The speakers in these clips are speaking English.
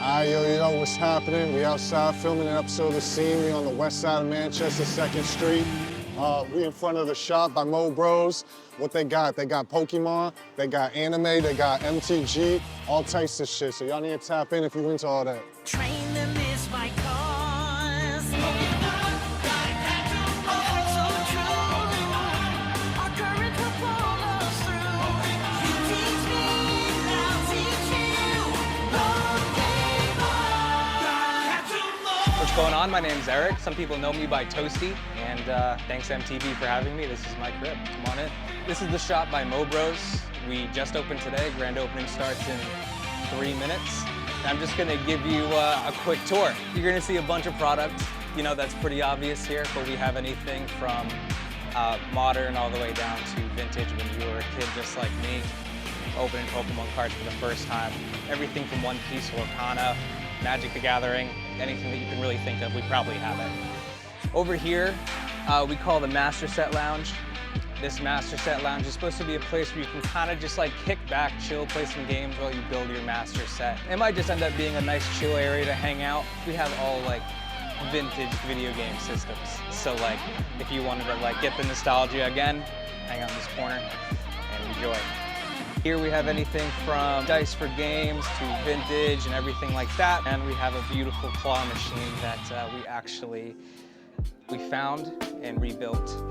Yo, you know what's happening? We outside filming an episode of The Scene. We on the west side of Manchester, 2nd Street. We in front of the shop by MoBros. What they got? They got Pokemon, they got anime, they got MTG, all types of shit. So y'all need to tap in if you into all that. Train them is my cause. What's going on? My name's Eric. Some people know me by Toasty, and thanks MTV for having me. This is my crib. Come on in. This is the shop by MoBros. We just opened today. Grand opening starts in 3 minutes. I'm just gonna give you a quick tour. You're gonna see a bunch of products. You know, that's pretty obvious here, but we have anything from modern all the way down to vintage when you were a kid just like me, opening Pokemon cards for the first time. Everything from One Piece, Wakana, Magic the Gathering, anything that you can really think of, we probably have it. Over here, we call the Master Set Lounge. This Master Set Lounge is supposed to be a place where you can kind of just like kick back, chill, play some games while you build your master set. It might just end up being a nice chill area to hang out. We have all like vintage video game systems. So like, if you wanted to like get the nostalgia again, hang out in this corner and enjoy. Here we have anything from dice for games to vintage and everything like that. And we have a beautiful claw machine that we found and rebuilt.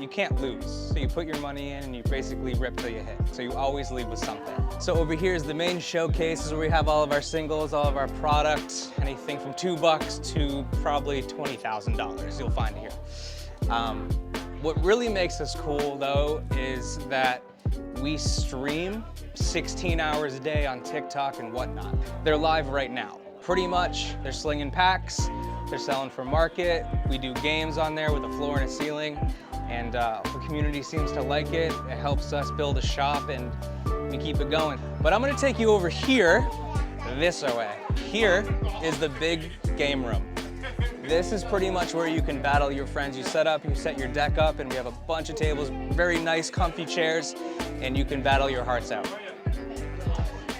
You can't lose. So you put your money in and you basically rip till you hit. So you always leave with something. So over here is the main showcase. This is where we have all of our singles, all of our products, anything from $2 to probably $20,000 you'll find here. What really makes us cool though is that we stream 16 hours a day on TikTok and whatnot. They're live right now. Pretty much, they're slinging packs, they're selling for market. We do games on there with a floor and a ceiling, and the community seems to like it. It helps us build a shop and we keep it going. But I'm gonna take you over here, this way. Here is the big game room. This is pretty much where you can battle your friends. You set your deck up, and we have a bunch of tables, very nice, comfy chairs, and you can battle your hearts out.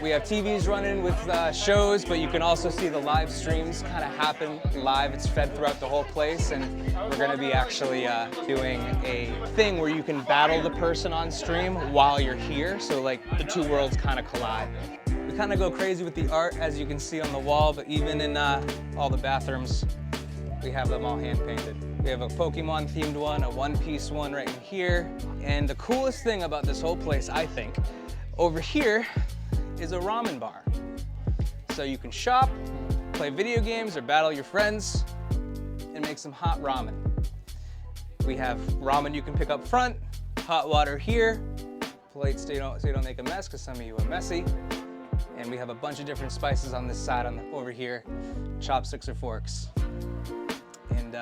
We have TVs running with shows, but you can also see the live streams kind of happen live. It's fed throughout the whole place, and we're gonna be actually doing a thing where you can battle the person on stream while you're here, so like the two worlds kind of collide. We kind of go crazy with the art, as you can see on the wall, but even in all the bathrooms, we have them all hand painted. We have a Pokemon themed one, a One Piece one right in here. And the coolest thing about this whole place, I think, over here is a ramen bar. So you can shop, play video games, or battle your friends, and make some hot ramen. We have ramen you can pick up front, hot water here, plates so you don't make a mess, because some of you are messy. And we have a bunch of different spices on this side, over here, chopsticks or forks. And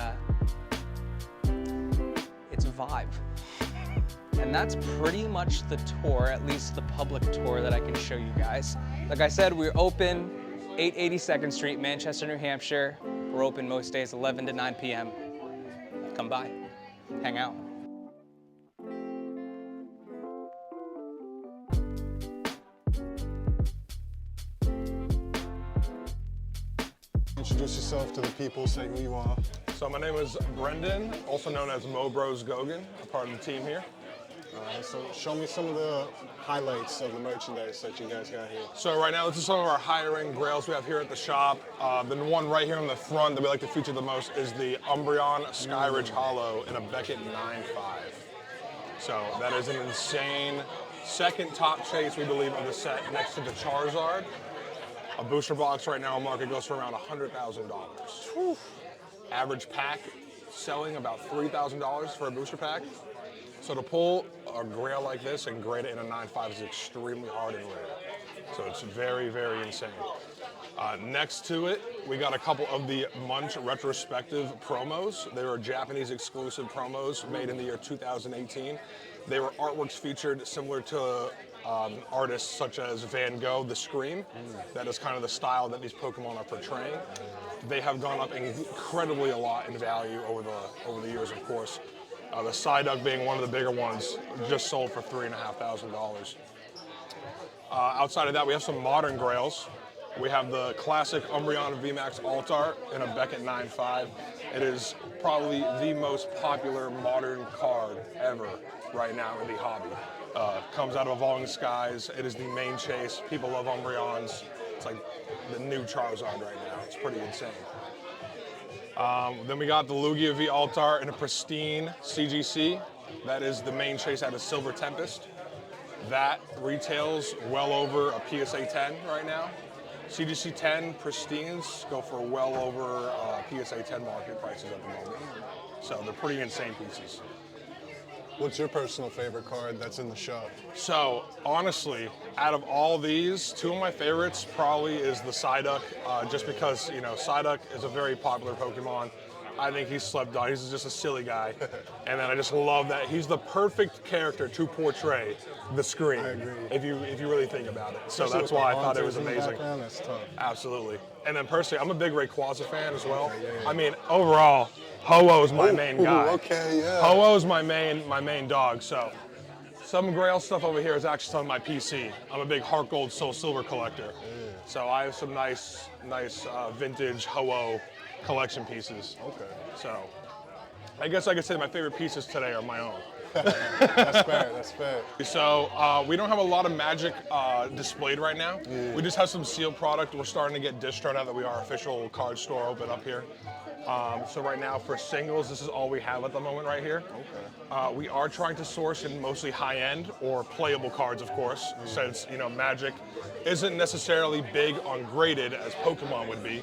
it's a vibe. And that's pretty much the tour, at least the public tour that I can show you guys. Like I said, we're open 880 2nd Street, Manchester, New Hampshire. We're open most days 11 to 9 p.m. Come by, hang out. Introduce yourself to the people, say who you are. So my name is Brendan, also known as MoBros Gogan, a part of the team here. All right, so show me some of the highlights of the merchandise that you guys got here. So right now, this is some of our higher-end grails we have here at the shop. The one right here in the front that we like to feature the most is the Umbreon Skyridge Hollow in a Beckett 9.5. So that is an insane second top chase, we believe, of the set next to the Charizard. A booster box right now on market goes for around $100,000. Average pack selling about $3,000 for a booster pack. So to pull a grail like this and grade it in a 9.5 is extremely hard and rare. So it's very, very insane. Next to it, we got a couple of the Munch retrospective promos. They were Japanese exclusive promos made in the year 2018. They were artworks featured similar to artists such as Van Gogh, The Scream. That is kind of the style that these Pokemon are portraying. They have gone up incredibly a lot in value over the years, of course. The Psyduck being one of the bigger ones, just sold for $3,500. Outside of that, we have some modern grails. We have the classic Umbreon VMAX Alt-Art in a Beckett 9.5. It is probably the most popular modern card ever right now in the hobby. Comes out of Evolving Skies. It is the main chase. People love Umbreons. It's like the new Charizard right now. It's pretty insane. Then we got the Lugia V Alt-Art in a pristine CGC. That is the main chase out of Silver Tempest. That retails well over a PSA 10 right now. CGC 10 pristines go for well over PSA 10 market prices at the moment. So they're pretty insane pieces. What's your personal favorite card that's in the shop? So honestly, out of all these, two of my favorites probably is the Psyduck, just because, you know, Psyduck is a very popular Pokemon. I think he's slept on. He's just a silly guy. And then I just love that he's the perfect character to portray the screen. I agree. If you really think about it. So Especially that's with why the I thought it haunters was in the amazing. background, that's tough. Absolutely. And then personally, I'm a big Rayquaza fan as well. Okay, yeah. I mean, overall, Ho-Oh's my main guy. Okay, yeah. Ho-Oh's my main dog. So some Grail stuff over here is actually on my PC. I'm a big Heart Gold Soul Silver collector. So I have some nice vintage Ho-Oh collection pieces. Okay. So I guess I could say my favorite pieces today are my own. That's fair, that's fair. So we don't have a lot of Magic displayed right now. We just have some sealed product. We're starting to get distro now that we are official card store open up here. So right now for singles, this is all we have at the moment right here. Okay. We are trying to source in mostly high-end or playable cards, of course, since, you know, Magic isn't necessarily big on graded as Pokemon would be.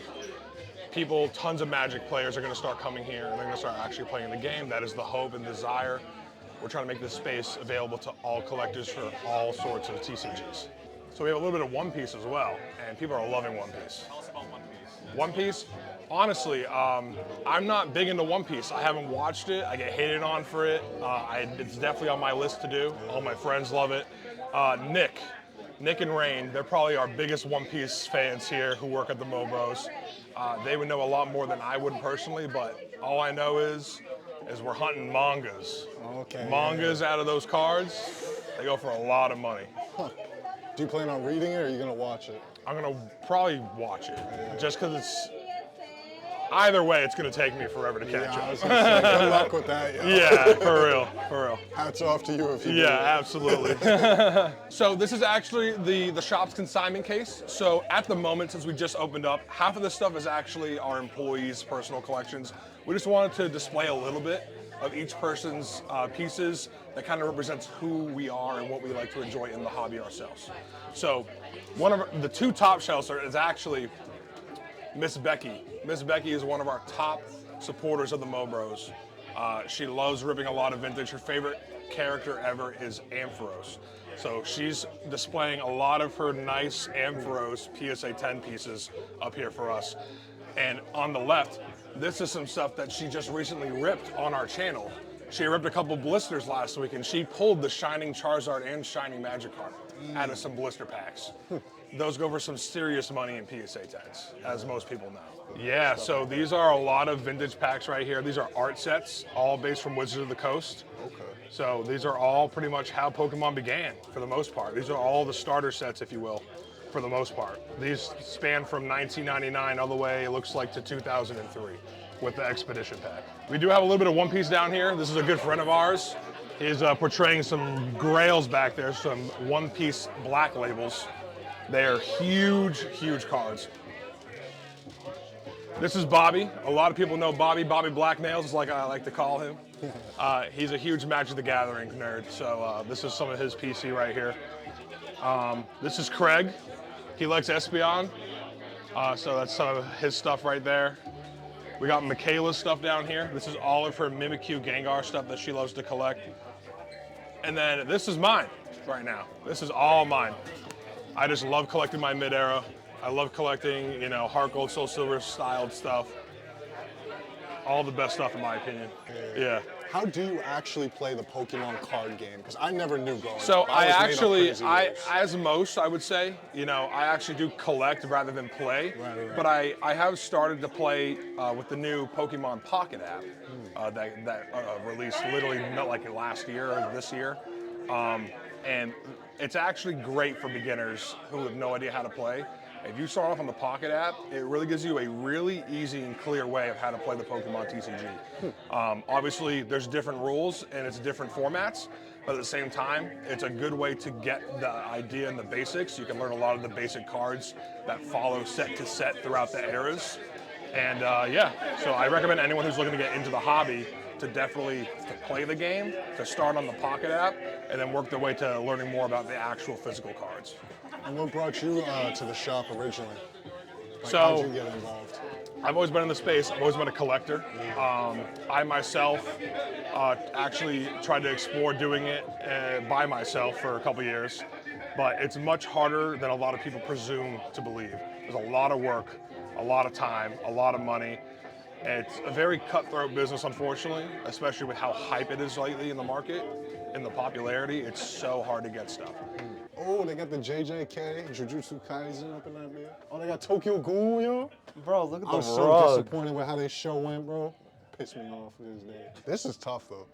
Tons of Magic players are going to start coming here and they're going to start actually playing the game. That is the hope and desire. We're trying to make this space available to all collectors for all sorts of TCGs. So we have a little bit of One Piece as well, and people are loving One Piece. Tell us about One Piece. One Piece? Honestly, I'm not big into One Piece. I haven't watched it. I get hated on for it. It's definitely on my list to do. All my friends love it. Nick and Rain, they're probably our biggest One Piece fans here who work at the MoBros. They would know a lot more than I would personally, but all I know is we're hunting mangas. Okay. Mangas out of those cards, they go for a lot of money. Huh. Do you plan on reading it or are you gonna watch it? I'm gonna probably watch it, just because it's, either way, it's gonna take me forever to catch I up. was gonna say, good luck with that. Yo. Yeah, for real. Hats off to you if you do. Yeah, absolutely. So this is actually the shop's consignment case. So at the moment, since we just opened up, half of this stuff is actually our employees' personal collections. We just wanted to display a little bit of each person's pieces that kind of represents who we are and what we like to enjoy in the hobby ourselves. So one of the two top shelves is actually Miss Becky. Miss Becky is one of our top supporters of the MoBros. She loves ripping a lot of vintage. Her favorite character ever is Ampharos. So she's displaying a lot of her nice Ampharos PSA 10 pieces up here for us. And on the left, this is some stuff that she just recently ripped on our channel. She ripped a couple blisters last week and she pulled the Shining Charizard and Shining Magikarp out of some blister packs. Those go for some serious money in PSA 10s, as most people know. Yeah, so these are a lot of vintage packs right here. These are art sets, all based from Wizards of the Coast. Okay. So these are all pretty much how Pokemon began, for the most part. These are all the starter sets, if you will, for the most part. These span from 1999 all the way, it looks like, to 2003 with the Expedition pack. We do have a little bit of One Piece down here. This is a good friend of ours. He's portraying some grails back there, some One Piece black labels. They are huge, huge cards. This is Bobby. A lot of people know Bobby. Bobby Blacknails is like I like to call him. He's a huge Magic the Gathering nerd. So this is some of his PC right here. This is Craig. He likes Espeon. So that's some of his stuff right there. We got Michaela's stuff down here. This is all of her Mimikyu Gengar stuff that she loves to collect. And then this is mine right now. This is all mine. I just love collecting my mid-era. I love collecting, you know, Heart Gold, Soul Silver styled stuff. All the best stuff in my opinion. Yeah. How do you actually play the Pokemon card game? Because I never knew growing So up. I was made up actually, crazy rules. as most, I would say, you know, I actually do collect rather than play. Right. But I have started to play with the new Pokemon Pocket app that released literally not like last year or this year. And it's actually great for beginners who have no idea how to play. If you start off on the Pocket app, it really gives you a really easy and clear way of how to play the Pokemon TCG. Obviously, there's different rules and it's different formats, but at the same time, it's a good way to get the idea and the basics. You can learn a lot of the basic cards that follow set to set throughout the eras. And yeah, so I recommend anyone who's looking to get into the hobby to definitely play the game, to start on the Pocket app, and then work their way to learning more about the actual physical cards. And what brought you to the shop originally? Like, So- how'd you get involved? I've always been in the space. I've always been a collector. I myself actually tried to explore doing it by myself for a couple years, but it's much harder than a lot of people presume to believe. There's a lot of work, a lot of time, a lot of money. It's a very cutthroat business, unfortunately, especially with how hype it is lately in the market and the popularity. It's so hard to get stuff. Oh, they got the JJK, Jujutsu Kaisen up in that bit. Oh, they got Tokyo Ghoul, yo. Bro, look at I'm the so rug. disappointed with how this show went, bro. Pissed me off this day. This is tough, though.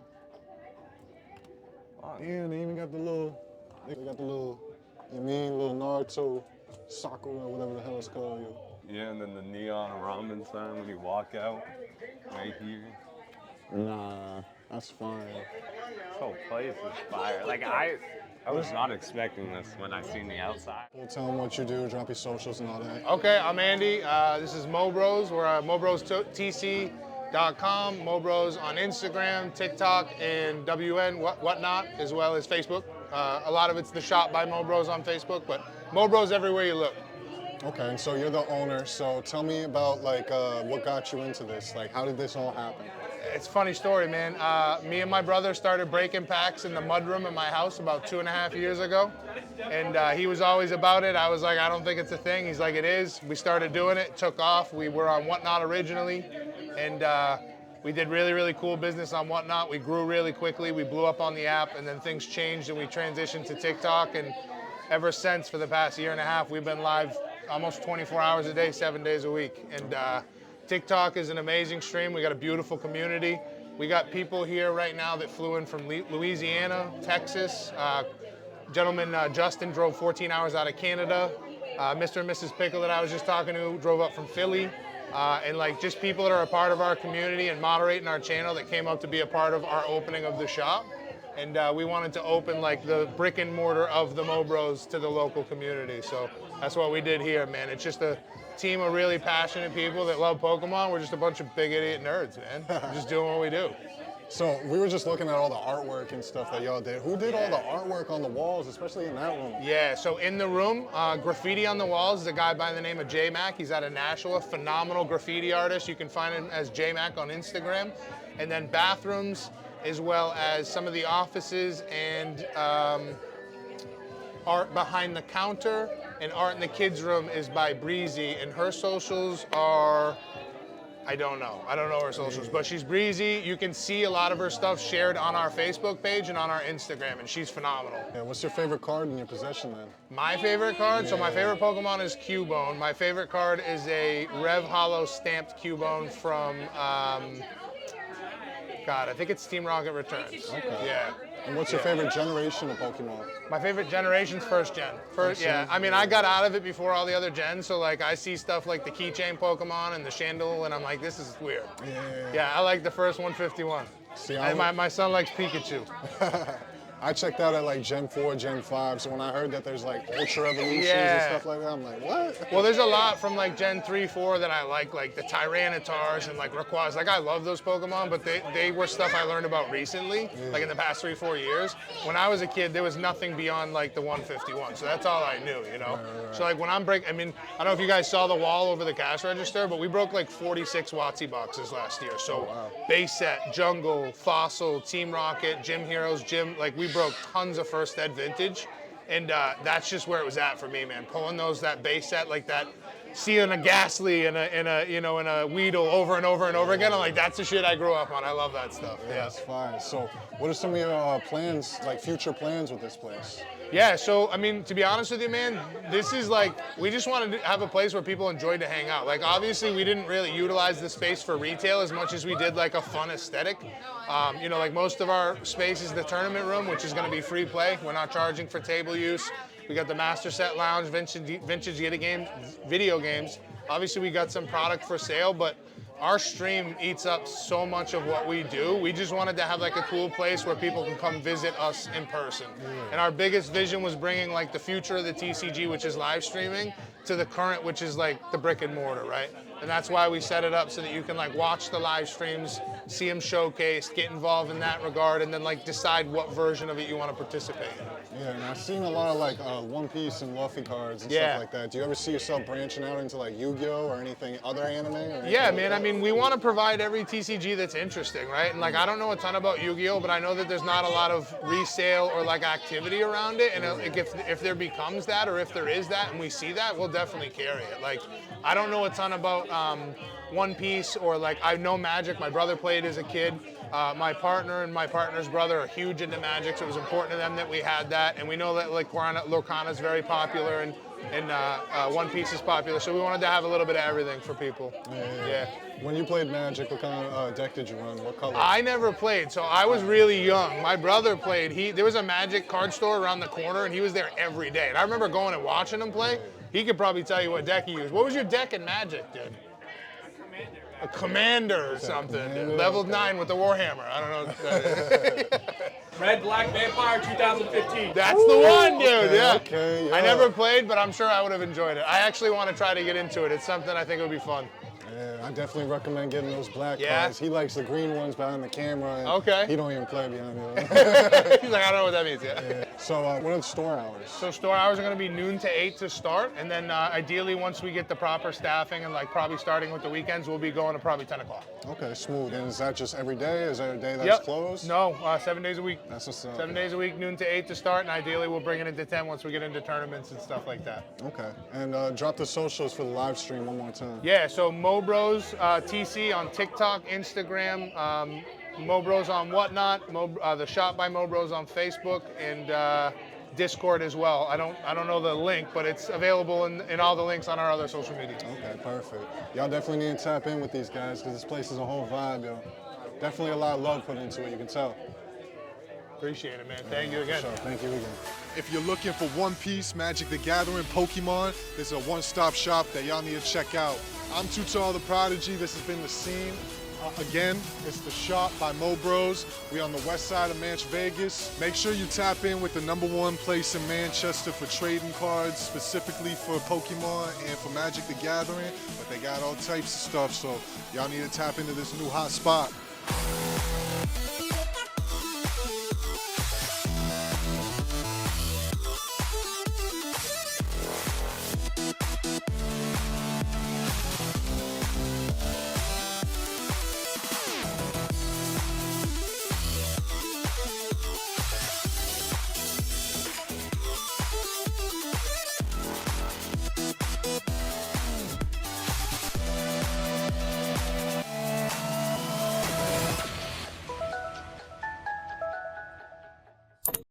Yeah, they even got the little, you mean, little Naruto, Sakura, whatever the hell it's called, yo. Yeah, and then the neon ramen sign when you walk out, right here. Nah, that's fine. This whole place is fire. Like I was not expecting this when I seen the outside. Well, tell them what you do, drop your socials and all that. Okay, I'm Andy. This is MoBros. We're at MoBrosTC.com. MoBros on Instagram, TikTok, and WN whatnot, as well as Facebook. A lot of it's the shop by MoBros on Facebook, but MoBros everywhere you look. Okay, and so you're the owner, so tell me about like what got you into this? Like, how did this all happen? It's a funny story, man. Me and my brother started breaking packs in the mudroom in my house about 2.5 years ago. And he was always about it. I was like, I don't think it's a thing. He's like, it is. We started doing it, took off. We were on Whatnot originally. And we did really, really cool business on Whatnot. We grew really quickly. We blew up on the app, and then things changed and we transitioned to TikTok. And ever since, for the past 1.5 years, we've been live almost 24 hours a day, 7 days a week. And TikTok is an amazing stream. We got a beautiful community. We got people here right now that flew in from Louisiana, Texas. Gentleman Justin drove 14 hours out of Canada. Mr. and Mrs. Pickle that I was just talking to drove up from Philly. And like just people that are a part of our community and moderating our channel that came up to be a part of our opening of the shop. And we wanted to open like the brick and mortar of the MoBros to the local community. So that's what we did here, man. It's just a team of really passionate people that love Pokemon. We're just a bunch of big idiot nerds, man. We're just doing what we do. So we were just looking at all the artwork and stuff that y'all did. Who did all the artwork on the walls, especially in that room? Yeah, so in the room, graffiti on the walls is a guy by the name of J-Mac. He's out of Nashua, phenomenal graffiti artist. You can find him as J-Mac on Instagram. And then bathrooms, as well as some of the offices and art behind the counter. And art in the kids' room is by Breezy, and her socials are, I don't know her socials, but she's Breezy. You can see a lot of her stuff shared on our Facebook page and on our Instagram, and she's phenomenal. Yeah, what's your favorite card in your possession then? My favorite card, so my favorite Pokemon is Cubone. My favorite card is a Rev Hollow stamped Cubone from, God, I think it's Team Rocket Returns. Okay. Yeah. And what's your favorite generation of Pokemon? My favorite generation's first gen. Yeah, I mean, I got out of it before all the other gens, so like I see stuff like the keychain Pokemon and the Chandel, and I'm like, this is weird. Yeah, I like the first 151. See, And my son likes Pikachu. I checked out at like Gen 4, Gen 5, so when I heard that there's like Ultra Evolutions and Yeah. stuff like that, I'm like, what? Well, there's a lot from like Gen 3, 4 that I like the Tyrannitars and like Rayquazas. Like I love those Pokemon, but they were stuff I learned about recently, like in the past 3, 4 years. When I was a kid, there was nothing beyond like the 151, so that's all I knew, you know? So like when I'm I mean, I don't know if you guys saw the wall over the cash register, but we broke like 46 WotC boxes last year. So base set, Jungle, Fossil, Team Rocket, Gym Heroes, like we broke tons of first ed vintage, and that's just where it was at for me, man. Pulling that base set, like that, seeing a Ghastly and a Weedle over and over and over again. I'm like, that's the shit I grew up on. I love that stuff. Yeah, that's fine. So what are some of your plans, like future plans with this place? Yeah, so I mean, to be honest with you, man, this is like, we just wanted to have a place where people enjoyed to hang out. Like obviously we didn't really utilize the space for retail as much as we did like a fun aesthetic. Like most of our space is the tournament room, which is gonna be free play. We're not charging for table use. We got the Master Set Lounge, vintage video games. Obviously, we got some product for sale, but our stream eats up so much of what we do. We just wanted to have like a cool place where people can come visit us in person. And our biggest vision was bringing like the future of the TCG, which is live streaming, to the current, which is like the brick and mortar, right? And that's why we set it up so that you can like watch the live streams, see them showcased, get involved in that regard, and then like decide what version of it you want to participate in. Yeah, and I've seen a lot of like One Piece and Luffy cards and stuff like that. Do you ever see yourself branching out into like Yu-Gi-Oh or anything, other anime? Or anything Yeah, like man, that? I mean, we want to provide every TCG that's interesting, right? And like, I don't know a ton about Yu-Gi-Oh, but I know that there's not a lot of resale or like activity around it. And if there becomes that, or if there is that, and we see that, we'll definitely carry it. Like, I don't know a ton about One Piece, or like, I know Magic. My brother played as a kid. My partner and my partner's brother are huge into Magic, so it was important to them that we had that. And we know that like Lorcana is very popular, and One Piece is popular, so we wanted to have a little bit of everything for people. Yeah. When you played Magic, what kind of deck did you run? What color? I never played, so I was really young. My brother played. There was a Magic card store around the corner, and he was there every day. And I remember going and watching him play. He could probably tell you what deck he used. What was your deck in Magic, dude? A Commander or something. Commander, Level okay. 9 with the Warhammer. I don't know. What that is. Red Black Vampire 2015. That's the one, dude. Yeah. Okay, yeah. I never played, but I'm sure I would have enjoyed it. I actually want to try to get into it. It's something I think would be fun. Yeah, I definitely recommend getting those black Yeah? cards. He likes the green ones behind the camera. And Okay. He don't even play behind it. He's like, I don't know what that means yet. So what are the store hours? So store hours are going to be noon to 8 to start, and then ideally once we get the proper staffing and like probably starting with the weekends, we'll be going to probably 10 o'clock. Okay, smooth. And is that just every day? Is there a day that's closed? No, 7 days a week. That's what's up. 7 days a week, noon to 8 to start, and ideally we'll bring it into 10 once we get into tournaments and stuff like that. Okay. And drop the socials for the live stream one more time. Yeah, so MoBros TC on TikTok, Instagram, MoBros on Whatnot, the shop by MoBros on Facebook, and Discord as well. I don't know the link, but it's available in all the links on our other social media. Okay, perfect. Y'all definitely need to tap in with these guys because this place is a whole vibe, yo. Definitely a lot of love put into it, you can tell. Appreciate it, man. Thank you again. So, thank you again. If you're looking for One Piece, Magic the Gathering, Pokemon, there's a one-stop shop that y'all need to check out. I'm Too Tall, the Prodigy. This has been The Scene. Again, it's the shop by MoBros. We on the west side of Manch, Vegas. Make sure you tap in with the #1 place in Manchester for trading cards, specifically for Pokemon and for Magic the Gathering. But they got all types of stuff, so y'all need to tap into this new hot spot.